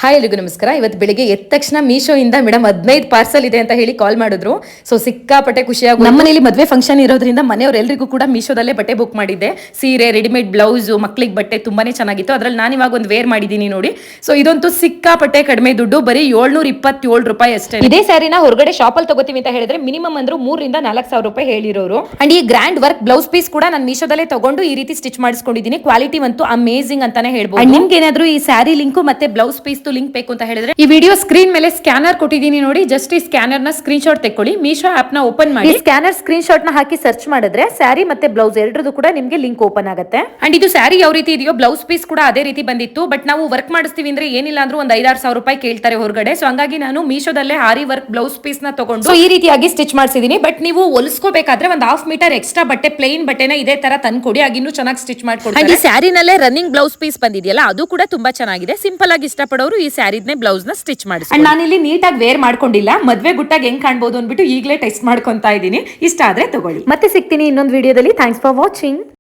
Hi ಎಲ್ರಿಗೂ ನಮಸ್ಕಾರ. ಇವತ್ತು ಬೆಳಿಗ್ಗೆ ಎದ್ದ ತಕ್ಷಣ ಮೀಶೋ ಇಂದ ಮೇಡಮ್ 15 ಪಾರ್ಸಲ್ ಇದೆ ಅಂತ ಹೇಳಿ ಕಾಲ್ ಮಾಡಿದ್ರು. ಸೊ ಸಿಕ್ಕಾಪಟ್ಟೆ ಖುಷಿಯಾಗಿ ನಮ್ಮ ಮನೇಲಿ ಮದುವೆ ಫಂಕ್ಷನ್ ಇರೋದ್ರಿಂದ ಮನೆಯವರೆಲ್ಲರಿಗೂ ಕೂಡ ಮೀಶೋದಲ್ಲೇ ಬಟ್ಟೆ ಬುಕ್ ಮಾಡಿದ್ದೆ. ಸೀರೆ, ರೆಡಿಮೇಡ್ ಬ್ಲೌಸ್, ಮಕ್ಳಿಗೆ ಬಟ್ಟೆ ತುಂಬಾನೇ ಚೆನ್ನಾಗಿತ್ತು. ಅದ್ರಲ್ಲಿ ನಾನು ಇವಾಗ ಒಂದು ವೇರ್ ಮಾಡಿದ್ದೀನಿ ನೋಡಿ. ಸೊ ಇದಂತೂ ಸಿಕ್ಕಾಪಟ್ಟೆ ಕಡಿಮೆ ದುಡ್ಡು, ಬರೀ 727 ರೂಪಾಯಿ ಅಷ್ಟೇ. ಇದೇ ಸ್ಯಾರಿನ ಹೊರಗಡೆ ಶಾಪಲ್ಲಿ ತಗೋತೀವಿ ಅಂತ ಹೇಳಿದ್ರೆ ಮಿನಿಮಮ್ ಅಂದ್ರೂ 3,000 ರಿಂದ 4,000 ರೂಪಾಯಿ ಹೇಳಿರೋರು. ಅಂಡ್ ಈ ಗ್ರ್ಯಾಂಡ್ ವರ್ಕ್ ಬ್ಲೌಸ್ ಪೀಸ್ ಕೂಡ ನಾನು ಮೀಶೋದಲ್ಲೇ ತಗೊಂಡು ಈ ರೀತಿ ಸ್ಟಿಚ್ ಮಾಡಿಸ್ಕೊಂಡಿದ್ದೀನಿ. ಕ್ವಾಲಿಟಿ ಅಂತೂ ಅಮೇಜಿಂಗ್ ಅಂತಾನೆ ಹೇಳ್ಬೋದು. ನಿಮ್ಗೆ ಏನಾದ್ರೂ ಈ ಸ್ಯಾರಿ ಲಿಂಕ್ ಮತ್ತೆ ಬ್ಲೌಸ್ ಪೀಸ್ ಲಿಂಕ್ ಬೇಕು ಅಂತ ಹೇಳಿದ್ರೆ ಈ ವಿಡಿಯೋ ಸ್ಕ್ರೀನ್ ಮೇಲೆ ಸ್ಕ್ಯಾನರ್ ಕೊಟ್ಟಿದ್ದೀನಿ ನೋಡಿ. ಜಸ್ಟ್ ಈ ಸ್ಕ್ಯಾನರ್ ನ ಸ್ಕ್ರೀನ್ ಶಾಟ್ ತೆಕ್ಕೊಳ್ಳಿ, ಮೀಶೋ ಆಪ್ ನ ಓಪನ್ ಮಾಡಿ ಸ್ಕ್ಯಾನರ್ ಸ್ಕ್ರೀನ್ ಶಾಟ್ ನ ಹಾಕಿ ಸರ್ಚ್ ಮಾಡಿದ್ರೆ ಸ್ಯಾರಿ ಮತ್ತೆ ಬ್ಲೌಸ್ ಎರಡರದು ಕೂಡ ನಿಮ್ಗೆ ಲಿಂಕ್ ಓಪನ್ ಆಗುತ್ತೆ. ಅಂಡ್ ಇದು ಸ್ಯಾರಿ ಯಾವ ರೀತಿ ಇದೆಯೋ ಬ್ಲೌಸ್ ಪೀಸ್ ಕೂಡ ಅದೇ ರೀತಿ ಬಂದಿತ್ತು. ಬಟ್ ನಾವು ವರ್ಕ್ ಮಾಡಿಸ್ತೀವಿ ಅಂದ್ರೆ ಏನಿಲ್ಲ ಅಂದ್ರೂ ಒಂದು 5,000-6,000 ರೂಪಾಯಿ ಕೇಳ್ತಾರೆ ಹೊರಗಡೆ. ಸೊ ಹಂಗಾಗಿ ನಾನು ಮೀಶೋದಲ್ಲೇ ಆರಿ ವರ್ಕ್ ಬ್ಲೌಸ್ ಪೀಸ್ ನ ತಗೊಂಡು ಈ ರೀತಿಯಾಗಿ ಸ್ಟಿಚ್ ಮಾಡಿಸಿದೀನಿ. ಬಟ್ ನೀವು ಹೊಲಿಸ್ಕೋಬೇಕಾದ್ರೆ ಒಂದು 1/2 ಮೀಟರ್ ಎಕ್ಸ್ಟ್ರಾ ಬಟ್ಟೆ ಪ್ಲೇನ್ ಬಟ್ಟೆನ ಇದೇ ತರ ತಂದ್ಕೊಡಿ, ಆಗಿನ್ನೂ ಚೆನ್ನಾಗಿ ಸ್ಟಿಚ್ ಮಾಡ್ಕೊಡಿ. ಈ ಸ್ಯಾರಿನಲ್ಲೇ ರನ್ನಿಂಗ್ ಬ್ಲೌಸ್ ಪೀಸ್ ಬಂದಿದೆಯಲ್ಲ, ಅದು ಕೂಡ ತುಂಬಾ ಚೆನ್ನಾಗಿದೆ. ಸಿಂಪಲ್ ಆಗಿ ಇಷ್ಟಪಡೋರು ಈ ಸ್ಯಾರಿದ್ನೇ ಬ್ಲೌಸ್ ನ ಸ್ಟಿಚ್ ಮಾಡಿ. ನಾನು ಇಲ್ಲಿ ನೀಟಾಗಿ ವೇರ್ ಮಾಡ್ಕೊಂಡಿಲ್ಲ, ಮದ್ವೆ ಗುಟ್ಟಾಗಿ ಹೆಂಗ್ ಕಾಣ್ಬೋದು ಅಂದ್ಬಿಟ್ಟು ಈಗಲೇ ಟೆಸ್ಟ್ ಮಾಡ್ಕೊಂತಾ ಇದ್ದೀನಿ. ಇಷ್ಟ ಆದ್ರೆ ತಗೊಳ್ಳಿ. ಮತ್ತೆ ಸಿಗ್ತೀನಿ ಇನ್ನೊಂದು ವಿಡಿಯೋದಲ್ಲಿ. Thanks for watching.